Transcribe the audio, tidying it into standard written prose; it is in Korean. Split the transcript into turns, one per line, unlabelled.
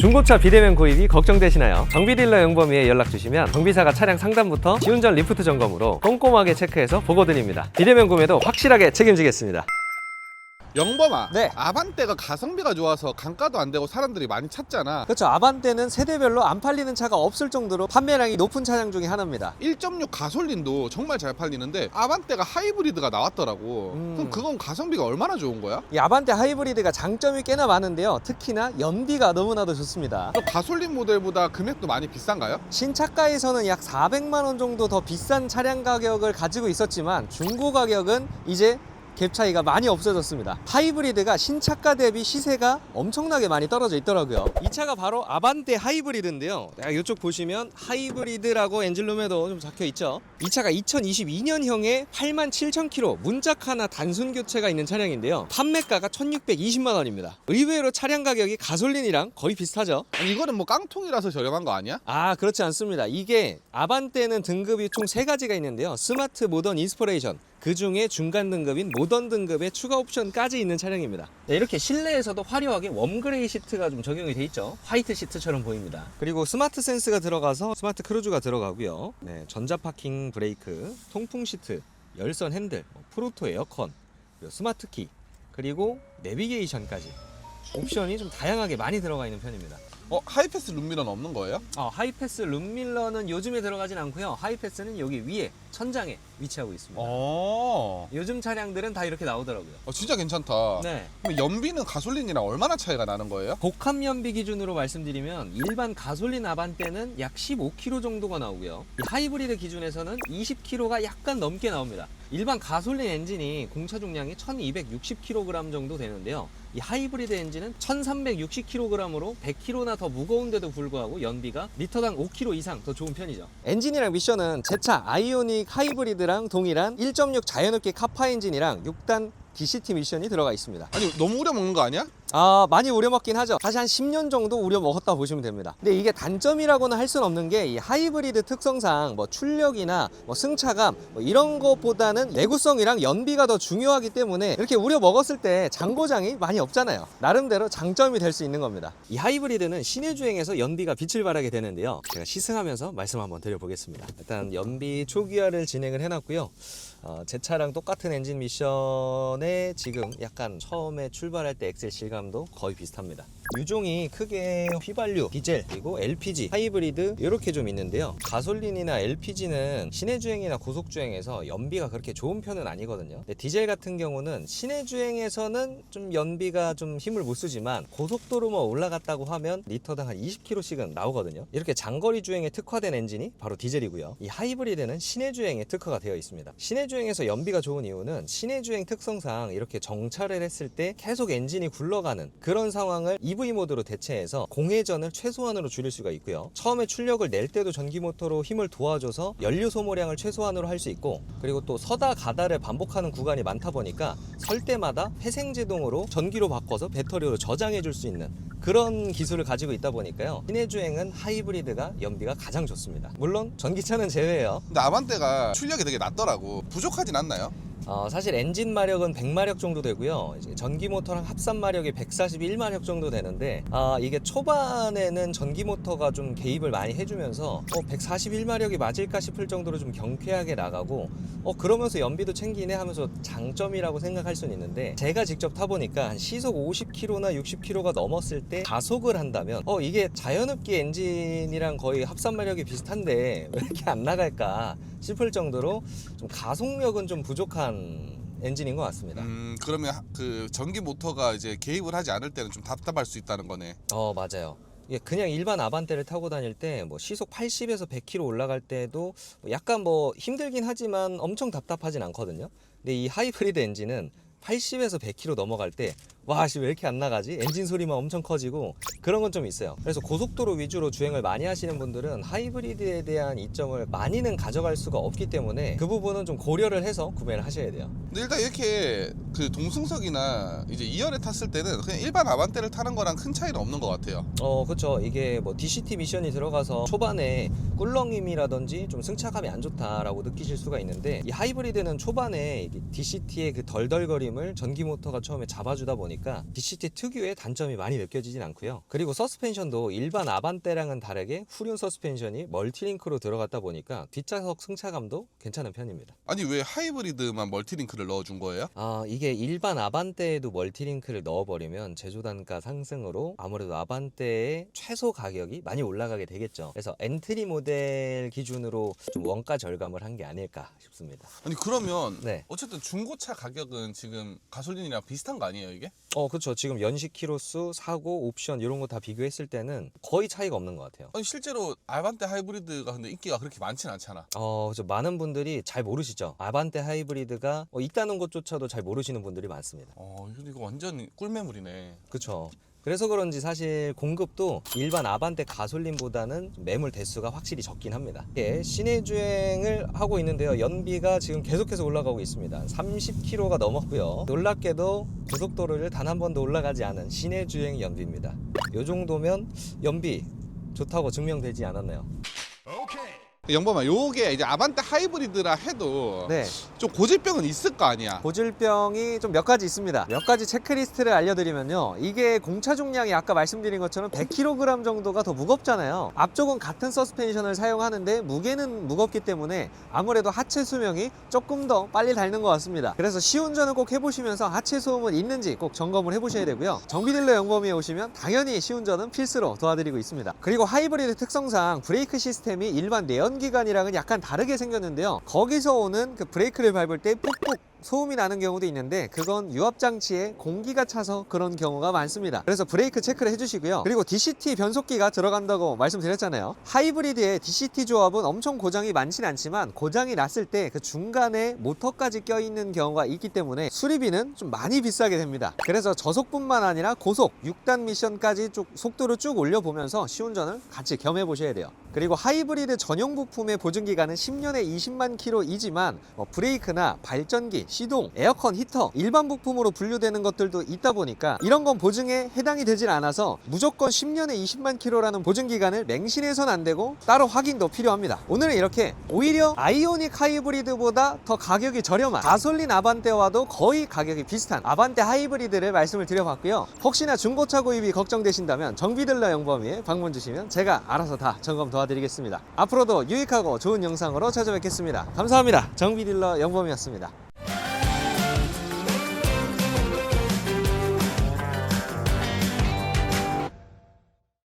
중고차 비대면 구입이 걱정되시나요? 정비딜러 영범위에 연락 주시면 정비사가 차량 상담부터 시운전 리프트 점검으로 꼼꼼하게 체크해서 보고 드립니다. 비대면 구매도 확실하게 책임지겠습니다.
영범아,
네.
아반떼가 가성비가 좋아서 감가도 안 되고 사람들이 많이 찾잖아.
그렇죠. 아반떼는 세대별로 안 팔리는 차가 없을 정도로 판매량이 높은 차량 중에 하나입니다.
1.6 가솔린도 정말 잘 팔리는데 아반떼가 하이브리드가 나왔더라고. 그럼 그건 가성비가 얼마나 좋은 거야?
이 아반떼 하이브리드가 장점이 꽤나 많은데요. 특히나 연비가 너무나도 좋습니다.
또 가솔린 모델보다 금액도 많이 비싼가요?
신차가에서는 약 400만 원 정도 더 비싼 차량 가격을 가지고 있었지만 중고 가격은 이제 갭 차이가 많이 없어졌습니다. 하이브리드가 신차가 대비 시세가 엄청나게 많이 떨어져 있더라고요. 이 차가 바로 아반떼 하이브리드인데요. 이쪽 보시면 하이브리드라고 엔진룸에도 좀 적혀 있죠. 이 차가 2022년형에 87,000km 문짝 하나 단순 교체가 있는 차량인데요. 판매가가 1,620만 원입니다. 의외로 차량 가격이 가솔린이랑 거의 비슷하죠.
아니 이거는 뭐 깡통이라서 저렴한 거 아니야?
아, 그렇지 않습니다. 이게 아반떼는 등급이 총 3가지가 있는데요. 스마트, 모던, 인스퍼레이션. 그 중에 중간 등급인 모던 등급의 추가 옵션까지 있는 차량입니다. 네, 이렇게 실내에서도 화려하게 웜그레이 시트가 좀 적용이 돼 있죠. 화이트 시트처럼 보입니다. 그리고 스마트 센스가 들어가서 스마트 크루즈가 들어가고요. 네, 전자 파킹 브레이크, 통풍 시트, 열선 핸들, 프로토 에어컨, 그리고 스마트 키, 그리고 내비게이션까지 옵션이 좀 다양하게 많이 들어가 있는 편입니다.
하이패스 룸미러는 없는 거예요?
하이패스 룸밀러는 요즘에 들어가진 않고요. 하이패스는 여기 위에 천장에 위치하고 있습니다. 요즘 차량들은 다 이렇게 나오더라고요.
진짜 괜찮다.
네.
그럼 연비는 가솔린이랑 얼마나 차이가 나는 거예요?
복합 연비 기준으로 말씀드리면 일반 가솔린 아반떼는 약 15km 정도가 나오고요. 이 하이브리드 기준에서는 20km가 약간 넘게 나옵니다. 일반 가솔린 엔진이 공차 중량이 1260kg 정도 되는데요. 이 하이브리드 엔진은 1360kg으로 100kg나 더 무거운데도 불구하고 연비가 리터당 5km 이상 더 좋은 편이죠. 엔진이랑 미션은 제 차 아이오닉 하이브리드랑 동일한 1.6 자연흡기 카파 엔진이랑 6단 DCT 미션이 들어가 있습니다.
아니 너무 우려먹는 거 아니야?
많이 우려먹긴 하죠. 사실 한 10년 정도 우려먹었다 보시면 됩니다. 근데 이게 단점이라고는 할 수는 없는 게 이 하이브리드 특성상 뭐 출력이나 뭐 승차감 뭐 이런 것보다는 내구성이랑 연비가 더 중요하기 때문에 이렇게 우려먹었을 때 장고장이 많이 없잖아요. 나름대로 장점이 될 수 있는 겁니다. 이 하이브리드는 시내 주행에서 연비가 빛을 발하게 되는데요. 제가 시승하면서 말씀 한번 드려보겠습니다. 일단 연비 초기화를 진행을 해놨고요. 제 차랑 똑같은 엔진 미션에 지금 약간 처음에 출발할 때 엑셀 실감도 거의 비슷합니다. 유종이 크게 휘발유, 디젤, 그리고 LPG, 하이브리드 이렇게 좀 있는데요. 가솔린이나 LPG는 시내 주행이나 고속 주행에서 연비가 그렇게 좋은 편은 아니거든요. 근데 디젤 같은 경우는 시내 주행에서는 좀 연비가 좀 힘을 못 쓰지만 고속도로만 올라갔다고 하면 리터당 한 20km씩은 나오거든요. 이렇게 장거리 주행에 특화된 엔진이 바로 디젤이고요. 이 하이브리드는 시내 주행에 특화가 되어 있습니다. 시내 주행에서 연비가 좋은 이유는 시내 주행 특성상 이렇게 정차를 했을 때 계속 엔진이 굴러가는 그런 상황을 EV 모드로 대체해서 공회전을 최소한으로 줄일 수가 있고요. 처음에 출력을 낼 때도 전기 모터로 힘을 도와줘서 연료 소모량을 최소한으로 할 수 있고, 그리고 또 서다 가다를 반복하는 구간이 많다 보니까 설 때마다 회생제동으로 전기로 바꿔서 배터리로 저장해 줄 수 있는 그런 기술을 가지고 있다 보니까요. 시내 주행은 하이브리드가 연비가 가장 좋습니다. 물론 전기차는 제외예요.
근데 아반떼가 출력이 되게 낮더라고. 부족하진 않나요?
사실 엔진 마력은 100마력 정도 되고요. 이제 전기 모터랑 합산 마력이 141마력 정도 되는데 이게 초반에는 전기 모터가 좀 개입을 많이 해주면서 141마력이 맞을까 싶을 정도로 좀 경쾌하게 나가고 그러면서 연비도 챙기네 하면서 장점이라고 생각할 수는 있는데, 제가 직접 타보니까 한 시속 50km나 60km가 넘었을 때 가속을 한다면 이게 자연흡기 엔진이랑 거의 합산 마력이 비슷한데 왜 이렇게 안 나갈까 싶을 정도로 좀 가속력은 좀 부족한 엔진인 것 같습니다.
그러면 그 전기 모터가 이제 개입을 하지 않을 때는 좀 답답할 수 있다는 거네.
맞아요. 이게 그냥 일반 아반떼를 타고 다닐 때 뭐 시속 80에서 100km 올라갈 때도 약간 뭐 힘들긴 하지만 엄청 답답하진 않거든요. 근데 이 하이브리드 엔진은 80에서 100km 넘어갈 때 와, 왜 이렇게 안 나가지? 엔진 소리만 엄청 커지고 그런 건 좀 있어요. 그래서 고속도로 위주로 주행을 많이 하시는 분들은 하이브리드에 대한 이점을 많이는 가져갈 수가 없기 때문에 그 부분은 좀 고려를 해서 구매를 하셔야 돼요.
근데 일단 이렇게 그 동승석이나 이제 2열에 탔을 때는 그냥 일반 아반떼를 타는 거랑 큰 차이는 없는 것 같아요.
그쵸. 이게 뭐 DCT 미션이 들어가서 초반에 꿀렁임이라든지 좀 승차감이 안 좋다라고 느끼실 수가 있는데, 이 하이브리드는 초반에 DCT의 그 덜덜거림을 전기 모터가 처음에 잡아주다 보니 보니까 DCT 특유의 단점이 많이 느껴지진 않고요. 그리고 서스펜션도 일반 아반떼랑은 다르게 후륜 서스펜션이 멀티링크로 들어갔다 보니까 뒷좌석 승차감도 괜찮은 편입니다.
아니 왜 하이브리드만 멀티링크를 넣어준 거예요?
이게 일반 아반떼에도 멀티링크를 넣어버리면 제조 단가 상승으로 아무래도 아반떼의 최소 가격이 많이 올라가게 되겠죠. 그래서 엔트리 모델 기준으로 좀 원가 절감을 한 게 아닐까 싶습니다.
아니 그러면
네.
어쨌든 중고차 가격은 지금 가솔린이랑 비슷한 거 아니에요 이게?
그렇죠. 지금 연식 키로수, 사고, 옵션 이런 거 다 비교했을 때는 거의 차이가 없는 것 같아요.
아니 실제로 아반떼 하이브리드가 근데 인기가 그렇게 많진 않잖아.
그래서 많은 분들이 잘 모르시죠. 아반떼 하이브리드가 있다는 것조차도 잘 모르시는 분들이 많습니다.
이거 완전 꿀매물이네.
그렇죠. 그래서 그런지 사실 공급도 일반 아반떼 가솔린보다는 매물 대수가 확실히 적긴 합니다. 이게 시내 주행을 하고 있는데요. 연비가 지금 계속해서 올라가고 있습니다. 30km가 넘었고요. 놀랍게도 고속도로를 단 한 번도 올라가지 않은 시내 주행 연비입니다. 이 정도면 연비 좋다고 증명되지 않았나요?
영범아, 요게 이제 아반떼 하이브리드라 해도
네.
좀 고질병은 있을 거 아니야.
고질병이 좀 몇 가지 있습니다. 몇 가지 체크리스트를 알려드리면요. 이게 공차 중량이 아까 말씀드린 것처럼 100kg 정도가 더 무겁잖아요. 앞쪽은 같은 서스펜션을 사용하는데 무게는 무겁기 때문에 아무래도 하체 수명이 조금 더 빨리 닳는 것 같습니다. 그래서 시운전을 꼭 해보시면서 하체 소음은 있는지 꼭 점검을 해보셔야 되고요. 정비딜러 영범이에 오시면 당연히 시운전은 필수로 도와드리고 있습니다. 그리고 하이브리드 특성상 브레이크 시스템이 일반 내연기관이랑은 약간 다르게 생겼는데요. 거기서 오는 그 브레이크를 밟을 때 푹푹 소음이 나는 경우도 있는데 그건 유압장치에 공기가 차서 그런 경우가 많습니다. 그래서 브레이크 체크를 해주시고요. 그리고 DCT 변속기가 들어간다고 말씀드렸잖아요. 하이브리드의 DCT 조합은 엄청 고장이 많진 않지만 고장이 났을 때 그 중간에 모터까지 껴있는 경우가 있기 때문에 수리비는 좀 많이 비싸게 됩니다. 그래서 저속뿐만 아니라 고속 6단 미션까지 속도를 쭉 올려보면서 시운전을 같이 겸해 보셔야 돼요. 그리고 하이브리드 전용 부품의 보증기간은 10년에 20만 킬로이지만 브레이크나 발전기, 시동, 에어컨, 히터 일반 부품으로 분류되는 것들도 있다 보니까 이런 건 보증에 해당이 되질 않아서 무조건 10년에 20만 킬로라는 보증기간을 맹신해서는 안 되고 따로 확인도 필요합니다. 오늘은 이렇게 오히려 아이오닉 하이브리드보다 더 가격이 저렴한 가솔린 아반떼와도 거의 가격이 비슷한 아반떼 하이브리드를 말씀을 드려봤고요. 혹시나 중고차 구입이 걱정되신다면 정비딜러 영범이에 방문 주시면 제가 알아서 다 점검 도와드리겠습니다. 앞으로도 유익하고 좋은 영상으로 찾아뵙겠습니다. 감사합니다. 정비딜러 영범이었습니다.